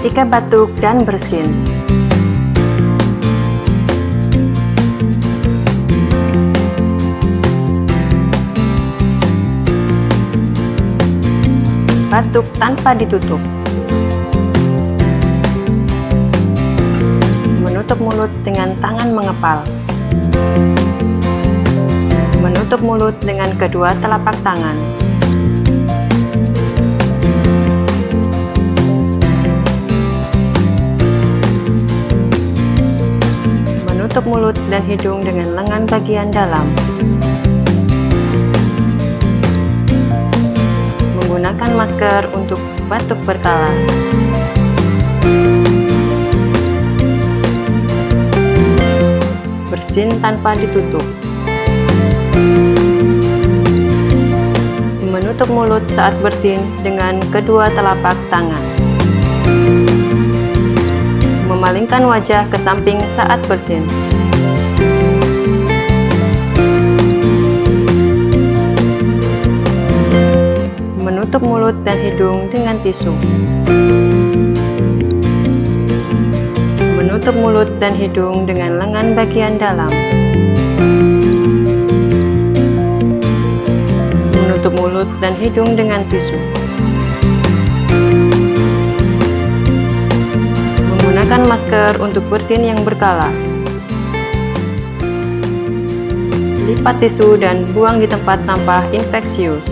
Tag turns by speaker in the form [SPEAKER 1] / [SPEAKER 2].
[SPEAKER 1] Ketika batuk dan bersin. Batuk tanpa ditutup. Menutup mulut dengan tangan mengepal. Menutup mulut dengan kedua telapak tangan. Menutup mulut dan hidung dengan lengan bagian dalam. Menggunakan masker untuk batuk berkala. Bersin tanpa ditutup. Menutup mulut saat bersin dengan kedua telapak tangan. Memalingkan wajah ke samping saat bersin. Menutup mulut dan hidung dengan tisu. Menutup mulut dan hidung dengan lengan bagian dalam. Menutup mulut dan hidung dengan tisu. Menggunakan masker untuk bersin yang berkala. Lipat tisu dan buang di tempat sampah infeksius.